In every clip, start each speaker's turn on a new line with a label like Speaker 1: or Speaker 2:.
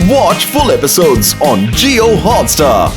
Speaker 1: Watch full episodes on Jio Hotstar.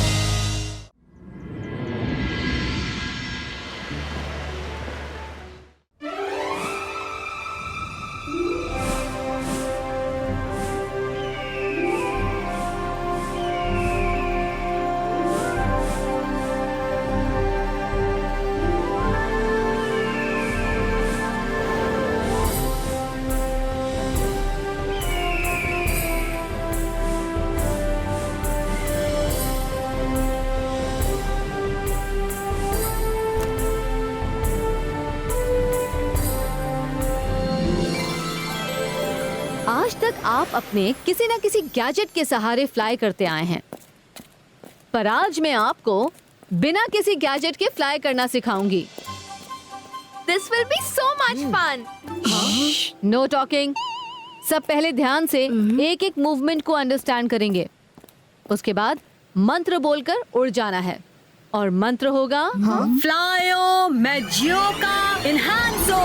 Speaker 2: आज तक आप अपने किसी न किसी गैजेट के सहारे फ्लाई करते आए हैं, पर आज मैं आपको बिना किसी गैजेट के फ्लाई करना सिखाऊंगी।
Speaker 3: This will be so much fun.
Speaker 2: Know talking. सब पहले ध्यान से एक एक मूवमेंट को अंडरस्टैंड करेंगे। उसके बाद मंत्र बोलकर उड़ जाना है और मंत्र होगा
Speaker 4: फ्लायो मैजियोका इनहांसो।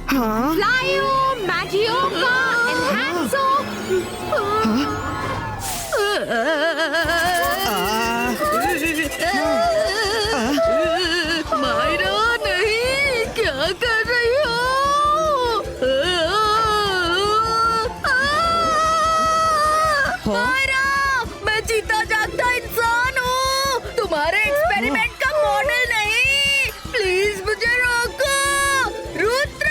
Speaker 3: Flyo Magioka Enhanso.
Speaker 4: मायरा नहीं, क्या कर रही हो? मायरा, मैं जीता जागता इंसान हूँ, तुम्हारे एक्सपेरिमेंट का मॉडल नहीं। प्लीज मुझे रोको। रुद्र,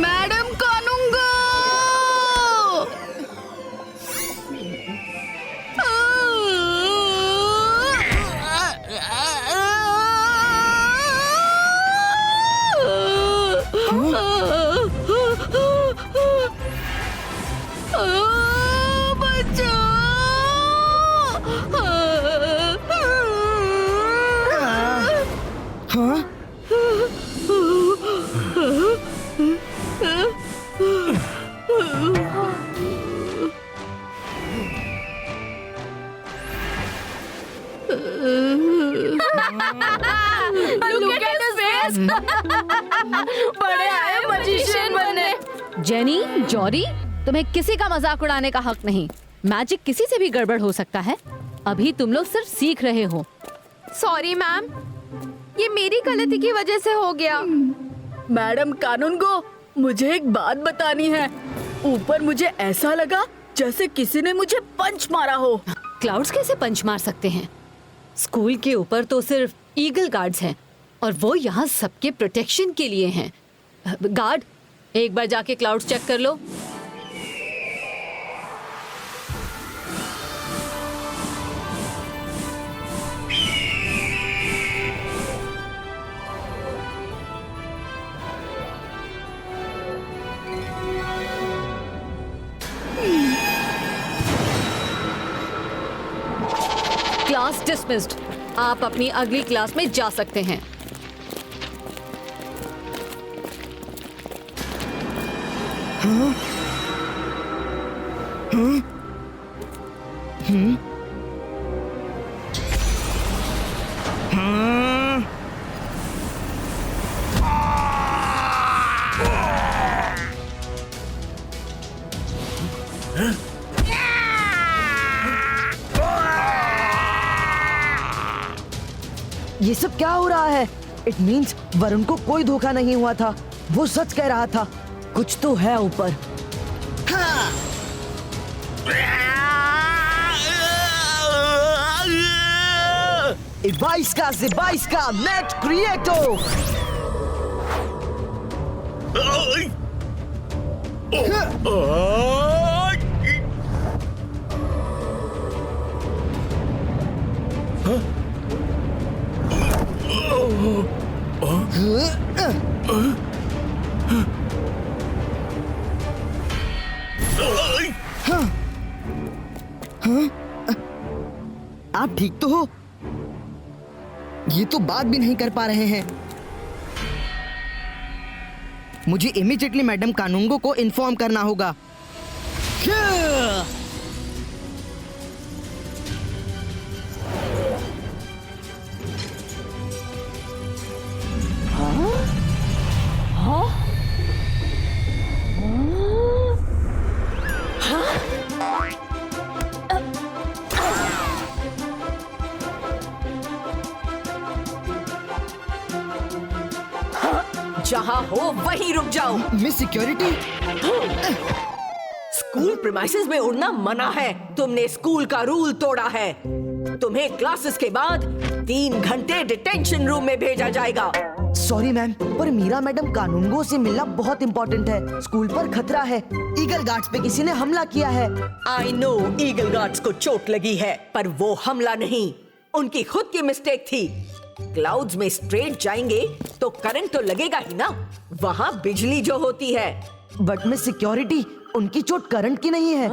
Speaker 4: मैडम कानूंगा।
Speaker 3: Look at his face. बड़े आए मैजिशियन बनने।
Speaker 2: जेनी, जॉरी, तुम्हें किसी का मजाक उड़ाने का हक नहीं। मैजिक किसी से भी गड़बड़ हो सकता है। अभी तुम लोग सिर्फ सीख रहे हो।
Speaker 3: Sorry मैम, ये मेरी गलती की वजह से हो गया।
Speaker 4: मैडम कानूनगो, मुझे एक बात बतानी है। ऊपर मुझे ऐसा लगा जैसे किसी ने मुझे पंच मारा हो।
Speaker 2: क्लाउड्स कैसे पंच मार सकते हैं? स्कूल के ऊपर तो सिर्फ ईगल गार्ड्स हैं और वो यहाँ सबके प्रोटेक्शन के लिए हैं। गार्ड, एक बार जाके क्लाउड्स चेक कर लो। Class dismissed. आप अपनी अगली क्लास में जा सकते हैं।
Speaker 5: ये सब क्या हो रहा है? इट मीन्स वरुण को कोई धोखा नहीं हुआ था। वो सच कह रहा था। कुछ तो है ऊपर। Ivaisca Zibaisca Net Creato! आप ठीक तो हो? ये तो बात भी नहीं कर पा रहे हैं। मुझे इमीडिएटली मैडम कानूंगो को इन्फॉर्म करना होगा।
Speaker 6: जहाँ हो वहीं रुक जाओ।
Speaker 5: मिस सिक्योरिटी,
Speaker 6: स्कूल प्रीमाइसेस में उड़ना मना है। तुमने स्कूल का रूल तोड़ा है। तुम्हें क्लासेस के बाद 3 घंटे डिटेंशन रूम में भेजा जाएगा।
Speaker 5: सॉरी मैम, पर मीरा मैडम कानूनगो से मिलना बहुत इम्पोर्टेंट है। स्कूल पर खतरा है। ईगल गार्ड्स पे किसी ने हमला किया है।
Speaker 6: आई नो ईगल गार्ड्स को चोट लगी है, पर वो हमला नहीं, उनकी खुद की मिस्टेक थी। क्लाउड्स में स्ट्रेट जाएंगे तो करंट तो लगेगा ही ना, वहाँ बिजली जो होती है।
Speaker 5: बट मिस सिक्योरिटी, उनकी चोट करंट की नहीं है।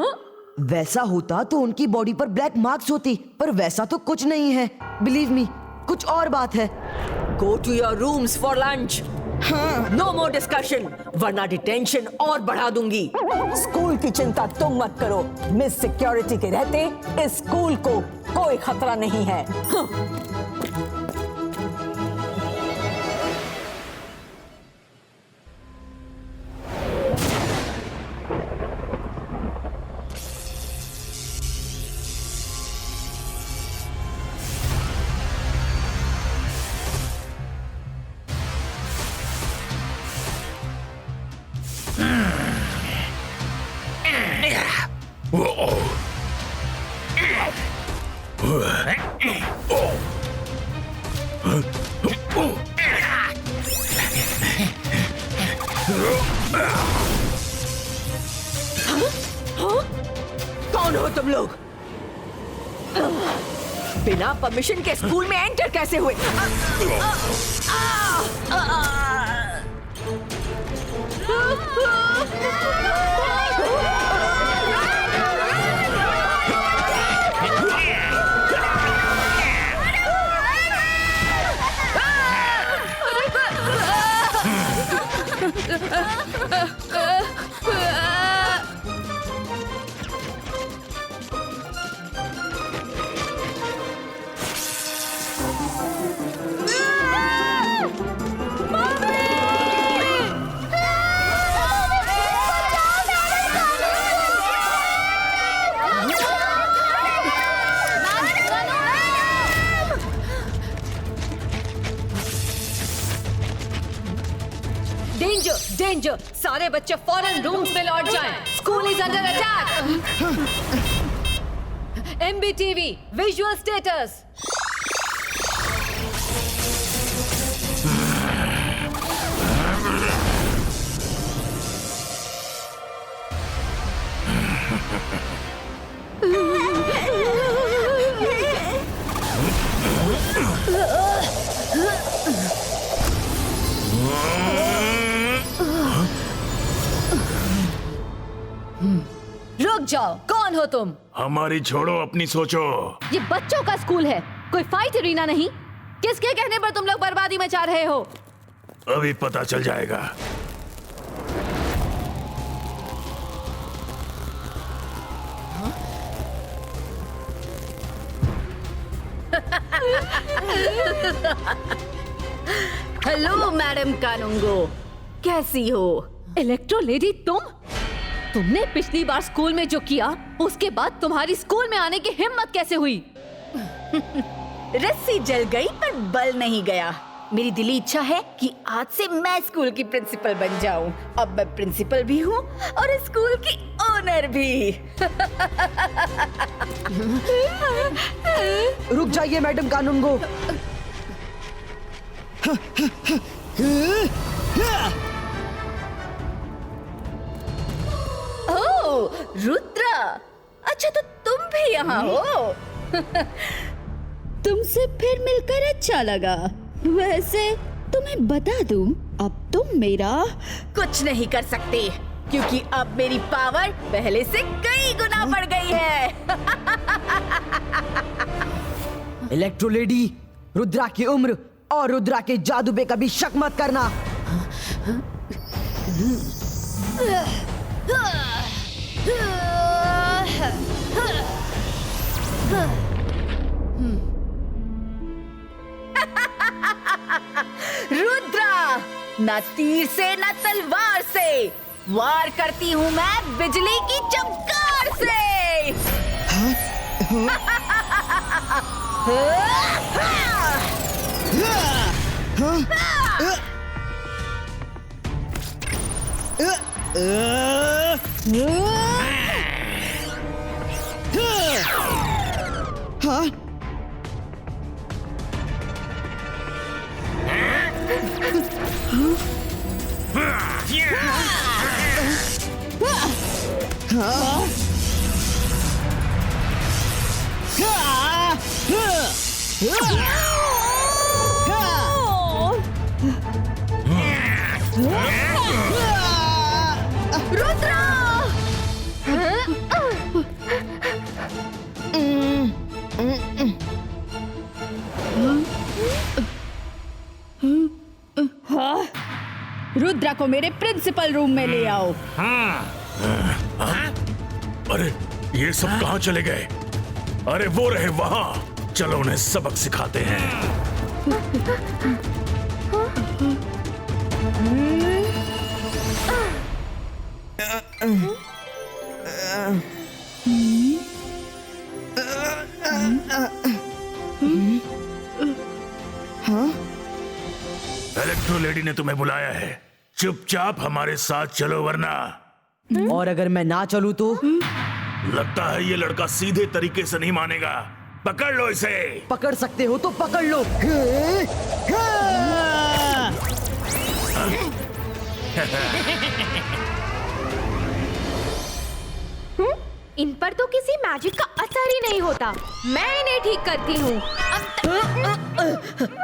Speaker 5: वैसा होता तो उनकी बॉडी पर ब्लैक मार्क्स होती, पर वैसा तो कुछ नहीं है। बिलीव मी, कुछ और बात है।
Speaker 6: Go to your rooms for lunch. No more discussion, वरना डिटेंशन और बढ़ा दूंगी। स्कूल की चिंता तुम मत करो। मिस सिक्योरिटी के रहते इस स्कूल को कोई खतरा नहीं है। कौन हो तुम लोग? बिना परमिशन के स्कूल में एंटर कैसे हुए?
Speaker 2: Danger, danger! सारे बच्चे फौरन रूम्स में लौट जाएं। School is under attack. MBTV visual status. रुक जाओ, कौन हो तुम?
Speaker 7: हमारी छोड़ो, अपनी सोचो।
Speaker 2: ये बच्चों का स्कूल है, कोई फाइट एरिना नहीं। किसके कहने पर तुम लोग बर्बादी मचा रहे हो?
Speaker 7: अभी पता चल जाएगा।
Speaker 4: हेलो मैडम कानूनगो, कैसी हो?
Speaker 2: इलेक्ट्रो लेडी, तुमने पिछली बार स्कूल में जो किया, उसके बाद तुम्हारी स्कूल में आने की हिम्मत कैसे हुई?
Speaker 4: रस्सी जल गई पर बल नहीं गया। मेरी दिली इच्छा है कि आज से मैं स्कूल की प्रिंसिपल बन जाऊं। अब मैं प्रिंसिपल भी हूं और स्कूल की ओनर भी।
Speaker 5: रुक जाइए मैडम कानूनगो।
Speaker 4: ओह, रुद्रा, अच्छा तो तुम भी यहाँ हो। तुमसे फिर मिलकर अच्छा लगा। वैसे तुम्हें बता दूं, अब तुम मेरा कुछ नहीं कर सकते, क्योंकि अब मेरी पावर पहले से कई गुना बढ़ गई है।
Speaker 5: इलेक्ट्रो लेडी, रुद्रा की उम्र और रुद्रा के जादू पे कभी शक मत करना।
Speaker 4: रुद्रा, न तीर से न तलवार से, वार करती हूँ मैं बिजली की चमकार से।
Speaker 5: हाँ?
Speaker 4: रुद्रा को मेरे प्रिंसिपल रूम में ले आओ।
Speaker 7: अरे ये सब कहाँ चले गए? अरे वो रहे वहाँ। चलो उन्हें सबक सिखाते हैं। इलेक्ट्रो लेडी ने तुम्हें बुलाया है। चुपचाप हमारे साथ चलो वरना।
Speaker 5: और अगर मैं ना चलूं तो?
Speaker 7: लगता है ये लड़का सीधे तरीके से नहीं मानेगा। पकड़ लो इसे।
Speaker 5: पकड़ सकते हो तो पकड़ लो।
Speaker 3: इन पर तो किसी मैजिक का असर ही नहीं होता। मैं इन्हें ठीक करती हूँ।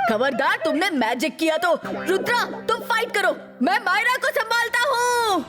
Speaker 4: खबरदार, तुमने मैजिक किया तो। रुद्रा, तुम फाइट करो, मैं मायरा को संभालता हूँ।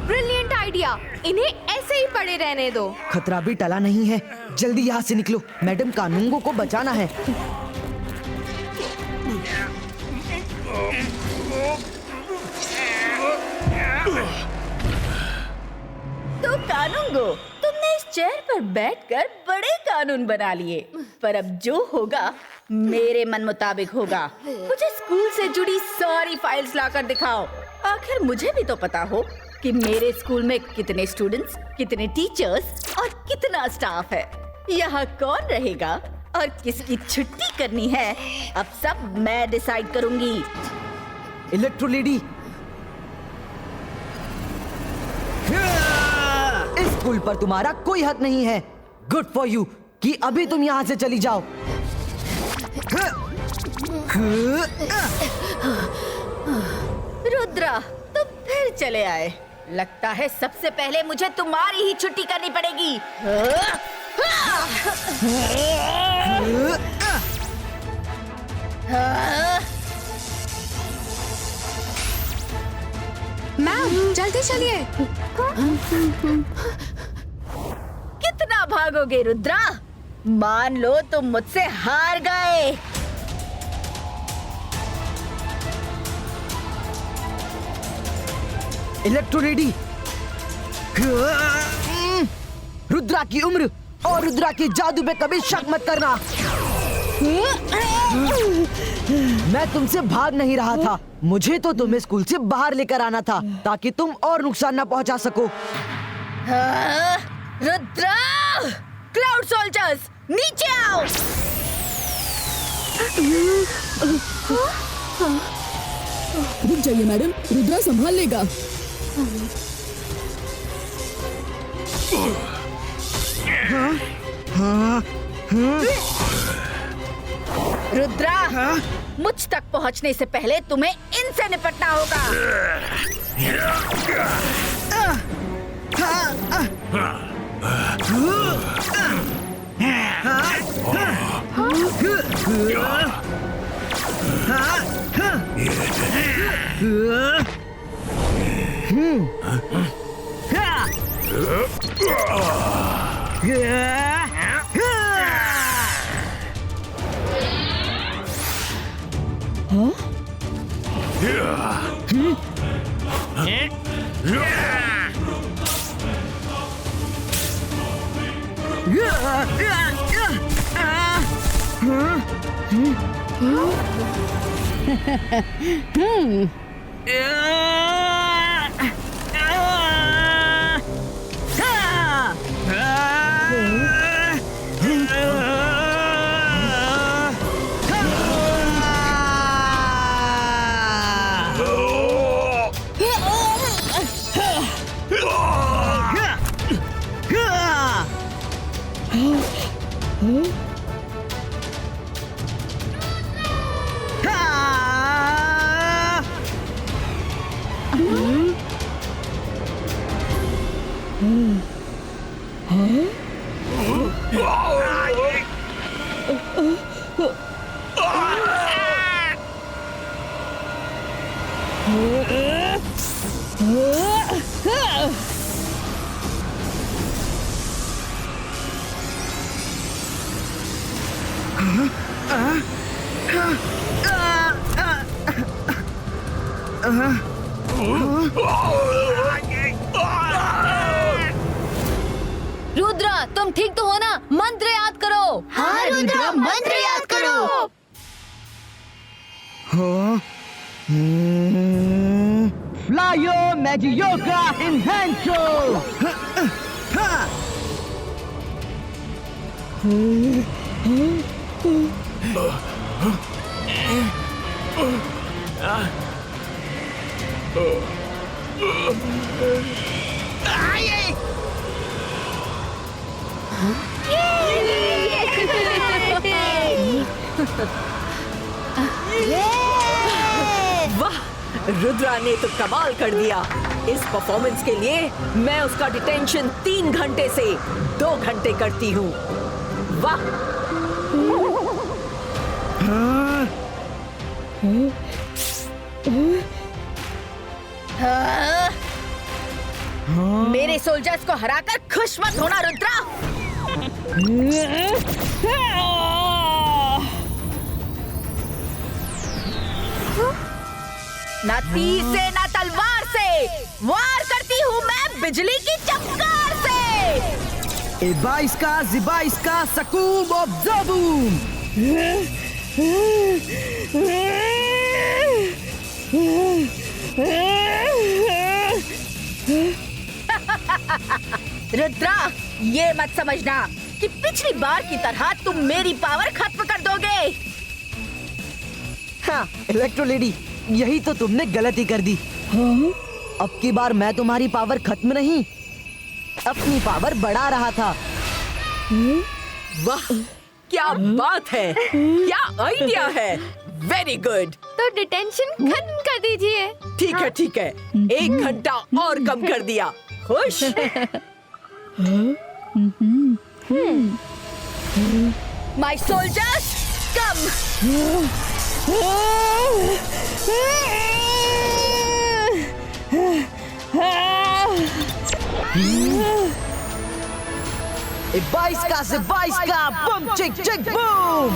Speaker 3: Brilliant idea. इन्हें ऐसे ही पड़े रहने दो।
Speaker 5: खतरा भी टला नहीं है। जल्दी यहाँ से निकलो, मैडम कानूंगो को बचाना है।
Speaker 4: तो कानूंगो, तुमने इस चेयर पर बैठकर बड़े कानून बना लिए, पर अब जो होगा मेरे मन मुताबिक होगा। मुझे स्कूल से जुड़ी सारी फाइल्स लाकर दिखाओ। आखिर मुझे भी तो पता हो कि मेरे स्कूल में कितने स्टूडेंट्स, कितने टीचर्स और कितना स्टाफ है। यहाँ कौन रहेगा और किसकी छुट्टी करनी है, अब सब मैं डिसाइड करूंगी।
Speaker 5: इलेक्ट्रो लेडी, इस स्कूल पर तुम्हारा कोई हक नहीं है। गुड फॉर यू कि अभी तुम यहाँ से चली जाओ।
Speaker 4: रुद्रा, तुम फिर चले आए। लगता है सबसे पहले मुझे तुम्हारी ही छुट्टी करनी पड़ेगी।
Speaker 3: मैम जल्दी चलिए।
Speaker 4: कितना भागोगे रुद्रा? मान लो तुम मुझसे हार गए।
Speaker 5: इलेक्ट्रो लेडी, रुद्रा की उम्र और रुद्रा के जादू पे कभी शक मत करना। मैं तुमसे भाग नहीं रहा था। मुझे तो तुम्हें स्कूल से बाहर लेकर आना था ताकि तुम और नुकसान ना पहुंचा सको।
Speaker 4: रुद्रा, क्लाउड सोल्जर्स नीचे आओ।
Speaker 8: रुक जाइए मैडम, रुद्रा संभाल लेगा।
Speaker 5: हाँ,
Speaker 4: रुद्रा, मुझ तक पहुंचने से पहले तुम्हें इनसे निपटना होगा।
Speaker 2: रुद्रा, तुम ठीक तो हो ना? मंत्र याद करो।
Speaker 3: हाँ रुद्रा, मंत्र याद करो।
Speaker 5: Flyo Magioka Enhancho!
Speaker 6: वाह, रुद्रा ने तो कमाल कर दिया। इस परफॉर्मेंस के लिए मैं उसका डिटेंशन 3 घंटे से 2 घंटे करती हूँ। वाह!
Speaker 4: मेरे सोल्जर्स को हराकर खुश मत होना रुद्रा। ना तीर से ना तलवार से वार करती हूँ मैं बिजली की चमकार से।
Speaker 5: Ebaisca, Zibaisca, Sakum, Obzabum!
Speaker 4: Rudra, ये मत समझना कि पिछली बार की तरह तुम मेरी पावर खत्म कर दोगे।
Speaker 5: हाँ, इलेक्ट्रो लेडी, यही तो तुमने गलती कर दी। अब की बार मैं तुम्हारी पावर खत्म नहीं, अपनी पावर बढ़ा रहा था।
Speaker 6: वाह, क्या बात है, क्या आइडिया है। Very good.
Speaker 3: तो डिटेंशन खत्म कर दीजिए।
Speaker 6: ठीक है, 1 घंटा और कम कर दिया। खुश?
Speaker 4: My soldiers come.
Speaker 5: Ebaisca, Zibaisca, Boom, Chick, Chick, Boom!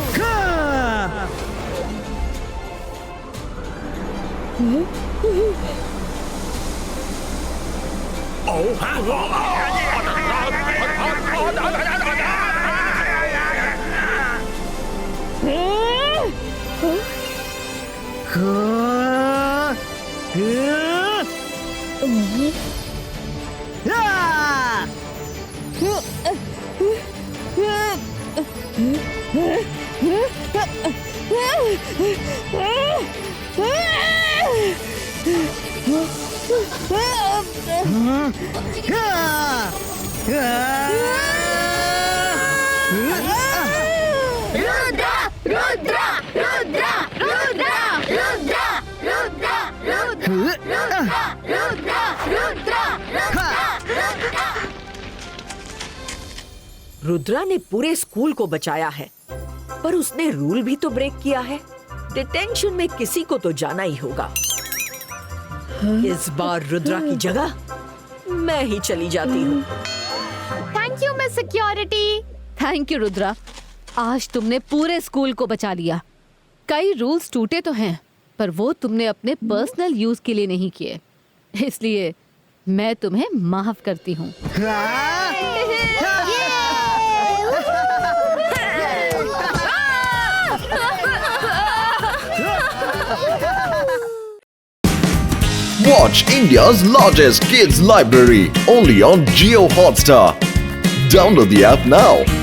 Speaker 6: Rudra ने पूरे स्कूल को बचाया है, पर उसने रूल भी तो ब्रेक किया है। डिटेंशन में किसी को तो जाना ही होगा। इस बार रुद्रा की जगह मैं ही चली जाती हूँ।
Speaker 3: Thank you miss security.
Speaker 2: Thank you Rudra, आज तुमने पूरे स्कूल को बचा लिया। कई रूल्स टूटे तो हैं, पर वो तुमने अपने पर्सनल यूज के लिए नहीं किए, इसलिए मैं तुम्हें माफ करती हूँ।
Speaker 1: Watch India's largest kids library only on Jio Hotstar. Download the app now.